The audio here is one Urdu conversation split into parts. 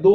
2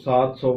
700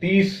30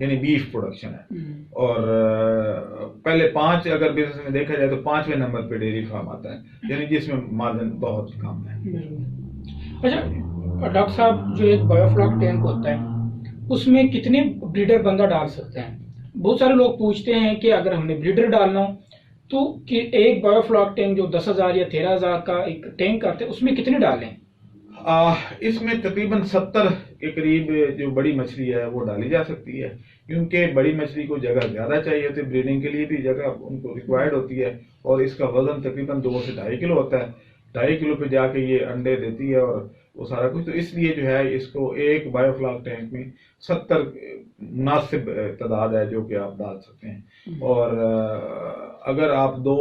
یعنی بیف پروڈکشن ہے. اور پہلے 5 اگر بزنس میں دیکھا جائے تو 5ویں نمبر پہ ڈیری فارم آتا ہے، یعنی جس میں مارجن بہت کم ہے. اچھا ڈاکٹر صاحب، جو ایک بایو فلاک ٹینک ہوتا ہے اس میں کتنے بریڈر بندہ ڈال سکتے ہیں؟ بہت سارے لوگ پوچھتے ہیں کہ اگر ہم نے بریڈر ڈالنا ہو تو کہ ایک بایو فلاک ٹینک جو 10,000 یا 13,000 کا ایک ٹینک آتا ہے اس میں کتنے ڈالیں؟ اس میں تقریباً 70 کے قریب جو بڑی مچھلی ہے وہ ڈالی جا سکتی ہے، کیونکہ بڑی مچھلی کو جگہ زیادہ چاہیے ہوتی ہے، بریڈنگ کے لیے بھی جگہ ان کو ریکوائرڈ ہوتی ہے، اور اس کا وزن تقریباً 2 سے 2.5 کلو ہوتا ہے. 2.5 کلو پہ جا کے یہ انڈے دیتی ہے اور وہ سارا کچھ. تو اس لیے جو ہے اس کو ایک بایو فلاک ٹینک میں 70 مناسب تعداد ہے جو کہ آپ ڈال سکتے ہیں. اور اگر آپ 2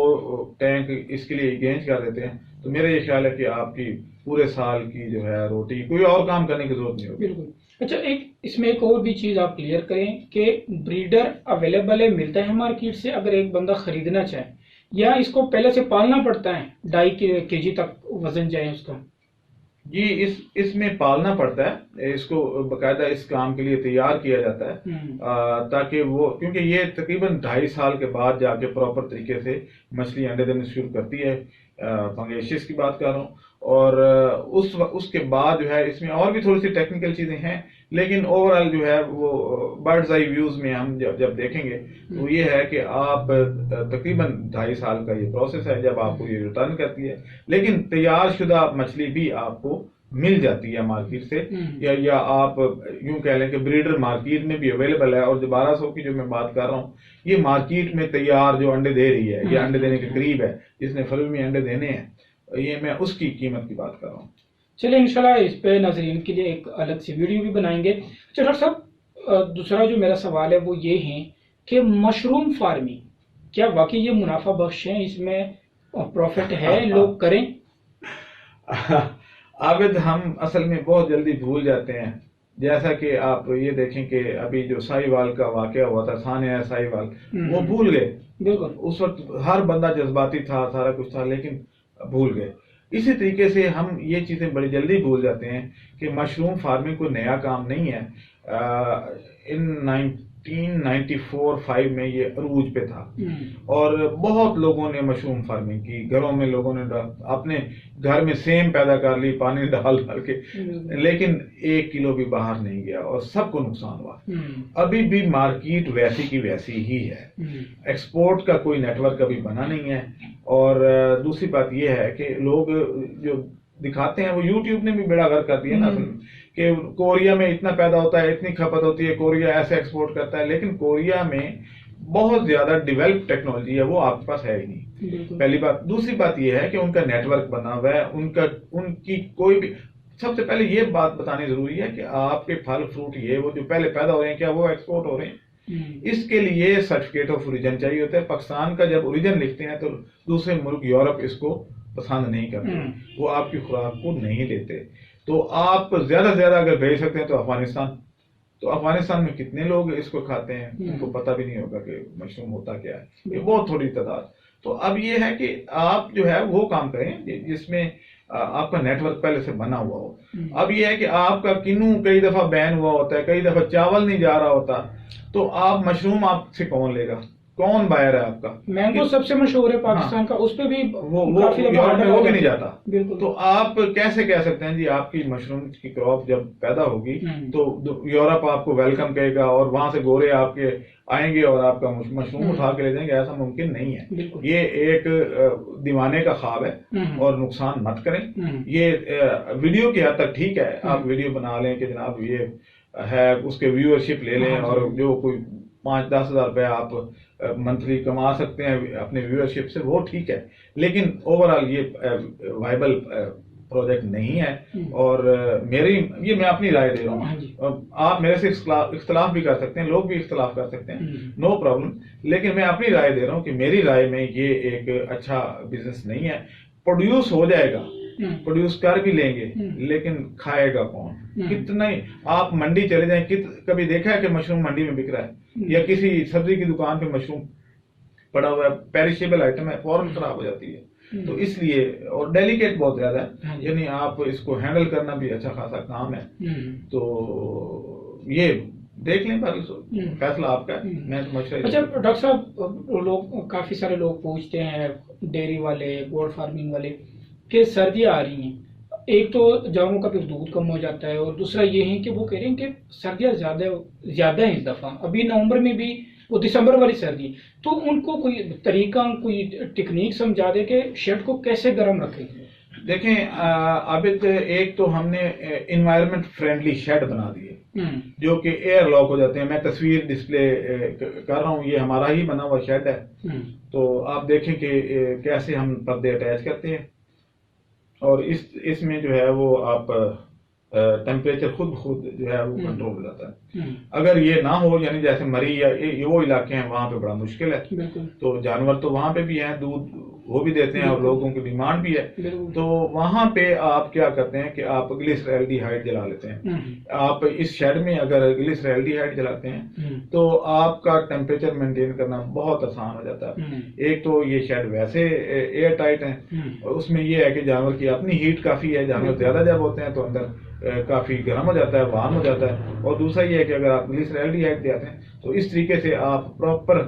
ٹینک اس کے لیے انگیج کر دیتے ہیں تو میرا یہ خیال ہے کہ آپ کی پورے سال کی جو ہے روٹی، کوئی اور کام کرنے کی ضرورت نہیں ہوگی. بالکل. اچھا اس میں ایک اور بھی چیز آپ کلیئر کریں کہ بریڈر اویلیبل ہے، ملتا ہے مارکیٹ سے اگر ایک بندہ خریدنا چاہے، یا اس کو پہلے سے پالنا پڑتا ہے 2.5 kg تک وزن جائے اس کا؟ جی اس میں پالنا پڑتا ہے، اس کو باقاعدہ اس کام کے لیے تیار کیا جاتا ہے تاکہ وہ، کیونکہ یہ تقریباً 2.5 سال کے بعد جا کے پراپر طریقے سے مچھلی انڈے دینے شروع کرتی ہے. فنگیشس کی بات کر رہا ہوں. اور اس کے بعد جو ہے اس میں اور بھی تھوڑی سی ٹیکنیکل چیزیں ہیں، لیکن اوور آل جو ہے وہ برڈز آئی ویوز میں ہم جب دیکھیں گے تو یہ ہے کہ آپ تقریباً 2.5 سال کا یہ پروسیس ہے جب آپ کو یہ ریٹرن کرتی ہے. لیکن تیار شدہ مچھلی بھی آپ کو مل جاتی ہے مارکیٹ سے، یا آپ یوں کہہ لیں کہ بریڈر مارکیٹ میں بھی اویلیبل ہے. اور جو 1200 کی جو میں بات کر رہا ہوں، یہ مارکیٹ میں تیار جو انڈے دے رہی ہے، یہ انڈے دینے کے قریب ہے، جس نے فروری میں انڈے دینے ہیں، یہ میں اس کی قیمت کی بات کر رہا ہوں. چلیں انشاءاللہ اس پہ ناظرین کے لیے ایک الگ سی ویڈیو بھی بنائیں گے. اچھا ڈاکٹر صاحب، دوسرا جو میرا سوال ہے وہ یہ ہے کہ مشروم فارمنگ کیا واقعی یہ منافع بخش ہے؟ اس میں پروفٹ ہے، لوگ کریں؟ عابد، ہم اصل میں بہت جلدی بھول جاتے ہیں. جیسا کہ آپ یہ دیکھیں کہ ابھی جو سائی وال کا واقعہ ہوا تھا، ثانیہ سائی وال، وہ بھول گئے. بالکل اس وقت ہر بندہ جذباتی تھا، سارا کچھ تھا، لیکن بھول گئے. اسی طریقے سے ہم یہ چیزیں بڑی جلدی بھول جاتے ہیں کہ مشروم فارمنگ کوئی نیا کام نہیں ہے. ان 1994-5 میں یہ عروج پہ تھا، اور بہت لوگوں نے مشروم فارمنگ کی. گھروں میں لوگوں نے اپنے گھر میں سیم پیدا کر لی پانی ڈال کے، لیکن 1 کلو بھی باہر نہیں گیا اور سب کو نقصان ہوا. ابھی بھی مارکیٹ ویسی کی ویسی ہی ہے، ایکسپورٹ کا کوئی نیٹ ورک ابھی بنا نہیں ہے. اور دوسری بات یہ ہے کہ لوگ جو دکھاتے ہیں وہ یوٹیوب نے بھی بیڑا غرق کر دیا نا کہ کوریا میں اتنا پیدا ہوتا ہے، اتنی کھپت ہوتی ہے، کوریا ایسے ایکسپورٹ کرتا ہے. لیکن کوریا میں بہت زیادہ ڈیولپ ٹیکنالوجی ہے، وہ آپ کے پاس ہے ہی نہیں، پہلی بات. دوسری بات یہ ہے کہ ان کا نیٹ ورک بنا ہوا ہے، ان کی کوئی بھی. سب سے پہلے یہ بات بتانی ضروری ہے کہ آپ کے پھل فروٹ یہ وہ جو پہلے پیدا ہو رہے ہیں، کیا وہ ایکسپورٹ ہو رہے ہیں؟ اس کے لیے سرٹیفکیٹ آف اوریجن چاہیے ہوتا ہے. پاکستان کا جب اوریجن لکھتے ہیں تو دوسرے ملک یورپ اس کو پسند نہیں کرتے، وہ آپ کی خوراک کو نہیں لیتے. تو آپ زیادہ سے زیادہ اگر بھیج سکتے ہیں تو افغانستان میں کتنے لوگ اس کو کھاتے ہیں، ان کو پتہ بھی نہیں ہوگا کہ مشروم ہوتا کیا ہے، یہ بہت تھوڑی تعداد. تو اب یہ ہے کہ آپ جو ہے وہ کام کریں جس میں آپ کا نیٹ ورک پہلے سے بنا ہوا ہو. اب یہ ہے کہ آپ کا کنو کئی دفعہ بین ہوا ہوتا ہے، کئی دفعہ چاول نہیں جا رہا ہوتا، تو آپ مشروم آپ سے کون لے گا؟ کون بائر ہے آپ کا؟ مینگو سب سے مشہور ہے پاکستان کا، اس پہ بھی وہ بھی نہیں جاتا. تو آپ کیسے کہہ سکتے ہیں جی آپ کی مشروم کی کراپ جب پیدا ہوگی تو یورپ آپ کو ویلکم کہے گا اور وہاں سے گورے آپ کے آئیں گے اور آپ کا مشروم اٹھا کے لے جائیں گے؟ ایسا ممکن نہیں ہے. یہ ایک دیوانے کا خواب ہے اور نقصان مت کریں. یہ ویڈیو کی حد تک ٹھیک ہے، آپ ویڈیو بنا لیں کہ جناب یہ ہے، اس کے ویورشپ لے لیں، اور جو کوئی 5-10 ہزار روپے آپ منتھلی کما سکتے ہیں اپنے ویورشپ سے، وہ ٹھیک ہے. لیکن اوور آل یہ وائبل پروجیکٹ نہیں ہے. اور میں اپنی رائے دے رہا ہوں. آپ میرے سے اختلاف بھی کر سکتے ہیں، لوگ بھی اختلاف کر سکتے ہیں، نو پرابلم. لیکن میں اپنی رائے دے رہا ہوں کہ میری رائے میں یہ ایک اچھا بزنس نہیں ہے. پروڈیوس ہو جائے گا، پروڈیوس کر بھی لیں گے، لیکن کھائے گا کون؟ کتنا آپ منڈی چلے جائیں، کبھی دیکھا ہے کہ مشروم منڈی میں بک رہا ہے؟ یا کسی سبزی کی دکان پہ مشروم پڑا ہوا ہے، پیریشیبل آئٹم ہے، فوراً خراب ہو جاتی ہے. تو اس لیے، اور ڈیلیکیٹ بہت زیادہ ہے، یعنی آپ اس کو ہینڈل کرنا بھی اچھا خاصا کام ہے. تو یہ دیکھ لیں فیصلہ آپ کا ہے، میں تو مشورہ اچھا ڈاکٹر صاحب، لوگ کافی سارے لوگ پوچھتے ہیں، ڈیری والے، گوٹ فارمنگ والے، کہ سردیاں آ رہی ہیں، ایک تو جانوروں کا پھر دودھ کم ہو جاتا ہے، اور دوسرا یہ ہے کہ وہ کہہ رہے ہیں کہ سردیاں زیادہ ہیں اس دفعہ، ابھی نومبر میں بھی وہ دسمبر والی سردی، تو ان کو کوئی طریقہ، کوئی ٹیکنیک سمجھا دے کہ شیڈ کو کیسے گرم رکھیں؟ دیکھیں عابد، ایک تو ہم نے انوائرمنٹ فرینڈلی شیڈ بنا دیے جو کہ ایئر لاک ہو جاتے ہیں. میں تصویر ڈسپلے کر رہا ہوں، یہ ہمارا ہی بنا ہوا شیڈ ہے. تو آپ دیکھیں کہ کیسے ہم پردے اٹیچ کرتے ہیں، اور اس میں جو ہے وہ آپ ٹیمپریچر خود جو ہے وہ کنٹرول ہو جاتا ہے. اگر یہ نہ ہو، یعنی جیسے مری یا وہ علاقے ہیں وہاں پہ بڑا مشکل ہے. تو جانور تو وہاں پہ بھی ہیں، دودھ وہ بھی دیتے ہیں اور لوگوں کی ڈیمانڈ بھی ہے. تو وہاں پہ آپ کیا کرتے ہیں کہ آپ گلیسرالڈیہائڈ جلا لیتے ہیں. آپ اس شیڈ میں اگر گلیسرالڈیہائڈ جلاتے ہیں تو آپ کا ٹیمپریچر مینٹین کرنا بہت آسان ہو جاتا ہے. ایک تو یہ شیڈ ویسے ایئر ٹائٹ ہیں، اور اس میں یہ ہے کہ جانور کی اپنی ہیٹ کافی ہے. جانور زیادہ جب ہوتے ہیں تو اندر کافی گرم ہو جاتا ہے، وارم ہو جاتا ہے. اور دوسرا یہ ہے کہ اگر آپ گلیسرالڈیہائڈ دیتے ہیں تو اس طریقے سے آپ پراپر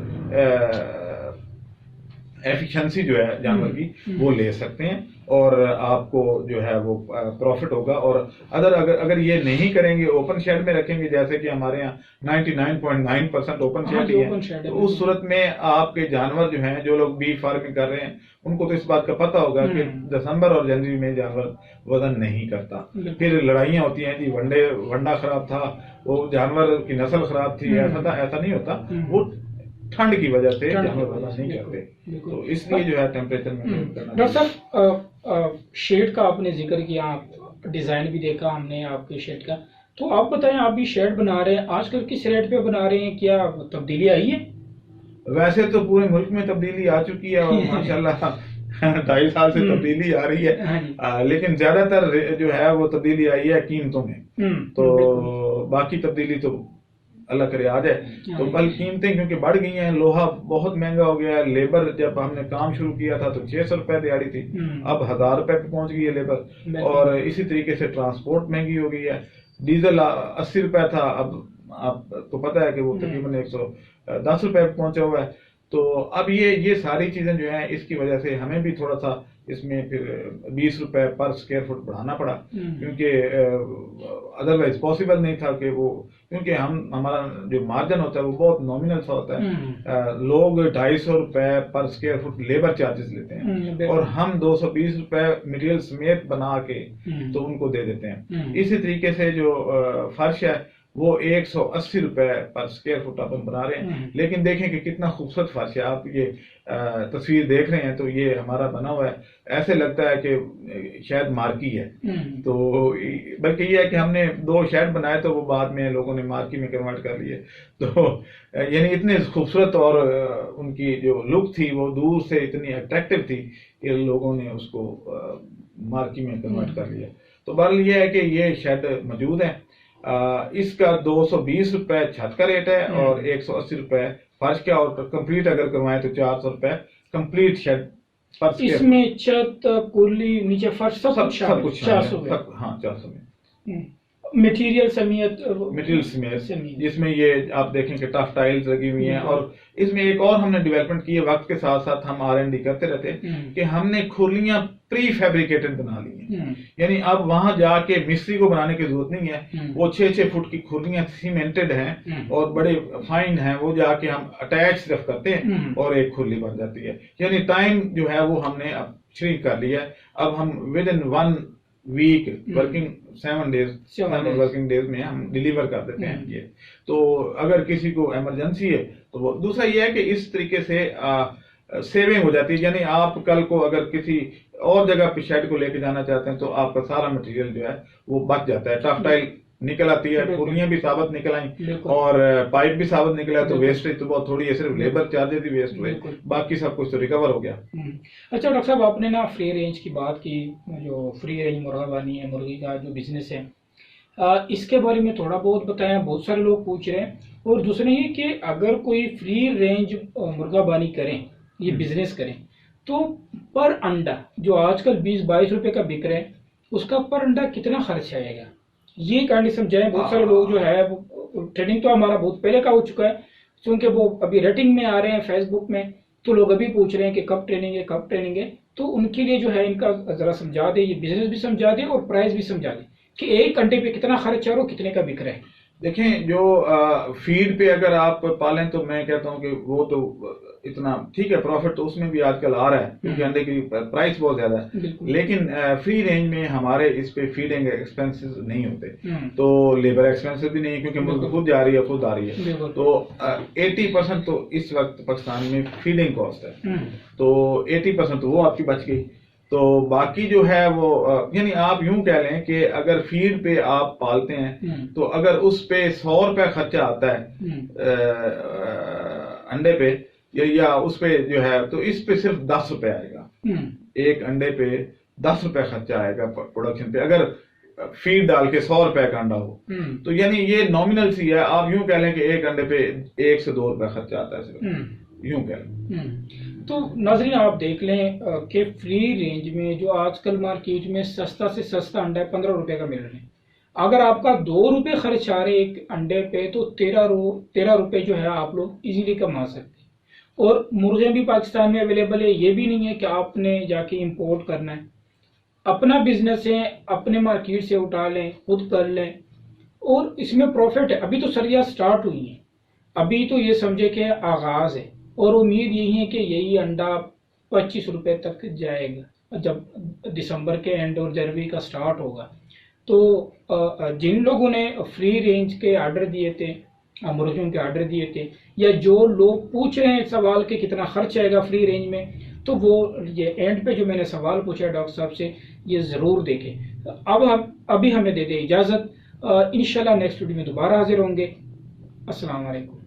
ایفیشنسی جو ہے جانور کی وہ لے سکتے ہیں، اور آپ کو جو ہے وہ پروفٹ ہوگا. اور اگر یہ نہیں کریں گے، اوپن شیڈ میں رکھیں گے، جیسے کہ ہمارے یہاں 99.9% اوپن شیڈ ہی ہے، تو اس صورت میں آپ کے جانور جو ہیں، جو لوگ بی فارمنگ کر رہے ہیں، ان کو تو اس بات کا پتہ ہوگا کہ دسمبر اور جنوری میں جانور وزن نہیں کرتا. پھر لڑائیاں ہوتی ہیں، جی ونڈا خراب تھا، وہ جانور کی نسل خراب تھی، ایسا تھا. ایسا نہیں ہوتا، وہ ٹھنڈ کی وجہ سے جانور وزن نہیں کرتے. تو اس لیے جو ہے ٹیمپریچر میں ڈاکٹر صاحب، شیڈ کا آپ نے ذکر کیا، ڈیزائن بھی دیکھا ہم نے آپ کے شیڈ کا، تو آپ بتائیں، آپ بھی شیڈ بنا رہے ہیں، آج کل کس ریٹ پہ بنا رہے ہیں؟ کیا تبدیلی آئی ہے؟ ویسے تو پورے ملک میں تبدیلی آ چکی ہے، اور ماشاءاللہ 2.5 سال سے تبدیلی آ رہی ہے. لیکن زیادہ تر جو ہے وہ تبدیلی آئی ہے قیمتوں میں. تو باقی تبدیلی تو اللہ کرے آ جائے. تو بل قیمتیں کیونکہ بڑھ گئی ہیں، لوہا بہت مہنگا ہو گیا ہے. لیبر جب ہم نے کام شروع کیا تھا تو 600 روپے دیہاڑی تھی، اب 1000 روپے پہ پہنچ گئی ہے لیبر. اور اسی طریقے سے ٹرانسپورٹ مہنگی ہو گئی ہے. ڈیزل 80 روپے تھا، اب آپ کو پتہ ہے کہ وہ تقریباً 110 روپے پہ پہنچا ہوا ہے. تو اب یہ ساری چیزیں جو ہیں، اس کی وجہ سے ہمیں بھی تھوڑا سا اس میں پھر 20 روپے پر اسکوائر فٹ بڑھانا پڑا، کیونکہ ادروائز پاسبل نہیں تھا کہ وہ، کیونکہ ہمارا جو مارجن ہوتا ہے وہ بہت نامنل سا ہوتا ہے. لوگ 250 روپے پر اسکوائر فٹ لیبر چارجز لیتے ہیں، اور ہم 220 روپے مٹیریل سمیت بنا کے تو ان کو دے دیتے ہیں. اسی طریقے سے جو فرش ہے وہ 180 روپے پر اسکوائر فٹ اپن بنا رہے ہیں. لیکن دیکھیں کہ کتنا خوبصورت فرش ہے. آپ یہ تصویر دیکھ رہے ہیں تو یہ ہمارا بنا ہوا ہے، ایسے لگتا ہے کہ شاید مارکی ہے. تو بلکہ یہ ہے کہ ہم نے 2 شیڈ بنائے تو وہ بعد میں لوگوں نے مارکی میں کنورٹ کر لیے. تو یعنی اتنے خوبصورت اور ان کی جو لک تھی وہ دور سے اتنی اٹریکٹیو تھی کہ لوگوں نے اس کو مارکی میں کنورٹ کر لیا. تو بہرحال یہ ہے کہ یہ شیڈ موجود ہے. اس کا 220 روپے چھت کا ریٹ ہے، اور 180 روپے فرش کا، اور کمپلیٹ اگر کروائیں تو 400 روپے کمپلیٹ شیڈ. اس میں چھت، کلی، نیچے فرش، سب کچھ 400 میں. ہاں 400 میں مٹیریل سمیت، جس میں یہ آپ دیکھیں کہ ٹف ٹائلز لگی ہوئی ہیں. اور اس میں ایک اور ہم نے ڈیولپمنٹ کی ہے، وقت کے ساتھ ساتھ ہم R&D کرتے رہتے ہیں، کہ ہم نے کھرلیاں پری فیبریکیٹڈ بنا لی ہیں. یعنی اب وہاں جا کے مستری کو بنانے کی ضرورت نہیں ہے. وہ 6-6 فٹ کی کھرلیاں سیمنٹڈ ہیں اور بڑے فائن ہیں، وہ جا کے ہم اٹیچ صرف کرتے ہیں اور ایک کھرلی بن جاتی ہے. یعنی ٹائم جو ہے وہ ہم نے اب شرنک کر لیا ہے. اب ہم within 1 week working 7 working days میں ہم ڈیلیور کر دیتے ہیں. یہ تو اگر کسی کو ایمرجنسی ہے تو وہ. دوسرا یہ ہے کہ اس طریقے سے سیونگ ہو جاتی ہے. یعنی آپ کل کو اگر کسی اور جگہ پہ شیڈ کو لے کے جانا چاہتے ہیں تو آپ کا سارا مٹیریل جو ہے وہ بچ جاتا ہے. ٹف ٹائل نکل آتی ہے، کھرلیاں بھی ثابت نکل آئیں، اور پائپ بھی ثابت نکلا، تو ویسٹیج تو بہت تھوڑی ہے، صرف لیبر چارجز ہی ویسٹ ہوئے، باقی سب کچھ تو ریکور ہو گیا. اچھا ڈاکٹر صاحب، آپ نے نا فری رینج کی بات کی، جو فری رینج مرغا بانی ہے، مرغی کا جو بزنس ہے، اس کے بارے میں تھوڑا بہت بتائیں. بہت سارے لوگ پوچھ رہے ہیں. اور دوسرے یہ کہ اگر کوئی فری رینج مرغا بانی کریں، یہ بزنس کریں، تو پر انڈا جو آج کل 20-22 روپے کا بک رہا ہے، اس کا پر انڈا کتنا خرچ آئے گا؟ یہ کائنڈلی سمجھائیں. بہت سارے لوگ جو ہے وہ ٹریننگ تو ہمارا بہت پہلے کا ہو چکا ہے, چونکہ وہ ابھی ریٹنگ میں آ رہے ہیں فیس بک میں, تو لوگ ابھی پوچھ رہے ہیں کہ کب ٹریننگ ہے کب ٹریننگ ہے. تو ان کے لیے جو ہے ان کا ذرا سمجھا دیں, یہ بزنس بھی سمجھا دیں اور پرائز بھی سمجھا دیں کہ ایک انڈے پہ کتنا خرچ ہے اور کتنے کا بک رہا ہے. دیکھیں جو فیڈ پہ اگر آپ پالیں تو میں کہتا ہوں کہ وہ تو اتنا ٹھیک ہے, پروفٹ تو اس میں بھی آج کل آ رہا ہے کیونکہ انڈے کی پرائس بہت زیادہ ہے, لیکن فری رینج میں ہمارے اس پہ فیڈنگ ایکسپینسز نہیں ہوتے, تو لیبر ایکسپینسز بھی نہیں ہے کیونکہ ملک خود جا رہی ہے خود آ رہی ہے. تو 80% تو اس وقت پاکستان میں فیڈنگ کاسٹ ہے, تو 80% تو وہ آپ کی بچ گئی. تو باقی جو ہے وہ یعنی آپ یوں کہہ لیں کہ اگر فیڈ پہ آپ پالتے ہیں تو اگر اس پہ 100 روپے خرچہ آتا ہے انڈے پہ یا اس پہ جو ہے, تو اس پہ صرف 10 روپے آئے گا. ایک انڈے پہ 10 روپے خرچہ آئے گا پروڈکشن پہ, اگر فیڈ ڈال کے 100 روپے کا انڈا ہو. تو یعنی یہ نامنل سی ہے, آپ یوں کہہ لیں کہ ایک انڈے پہ 1 سے 2 روپے خرچہ آتا ہے صرف, یوں کہہ لیں. تو ناظرین آپ دیکھ لیں کہ فری رینج میں جو آج کل مارکیٹ میں سستا سے سستا انڈا ہے 15 روپے کا مل رہا ہے. اگر آپ کا 2 روپے خرچ آ رہے ایک انڈے پہ تو 13 روپے جو ہے آپ لوگ ایزیلی کما سکتے ہیں. اور مرغے بھی پاکستان میں اویلیبل ہے, یہ بھی نہیں ہے کہ آپ نے جا کے امپورٹ کرنا ہے. اپنا بزنس ہے, اپنے مارکیٹ سے اٹھا لیں, خود کر لیں, اور اس میں پروفٹ ہے. ابھی تو سریاں سٹارٹ ہوئی ہیں, ابھی تو یہ سمجھے کہ آغاز ہے, اور امید یہی ہے کہ یہی انڈا 25 روپے تک جائے گا جب دسمبر کے اینڈ اور جنوری کا سٹارٹ ہوگا. تو جن لوگوں نے فری رینج کے آرڈر دیے تھے, مرغیوں کے آرڈر دیے تھے, یا جو لوگ پوچھ رہے ہیں سوال کہ کتنا خرچ آئے گا فری رینج میں, تو وہ یہ اینڈ پہ جو میں نے سوال پوچھا ڈاکٹر صاحب سے یہ ضرور دیکھیں. ابھی ہمیں دے دیں اجازت, انشاءاللہ نیکسٹ ویڈیو میں دوبارہ حاضر ہوں گے. السلام علیکم.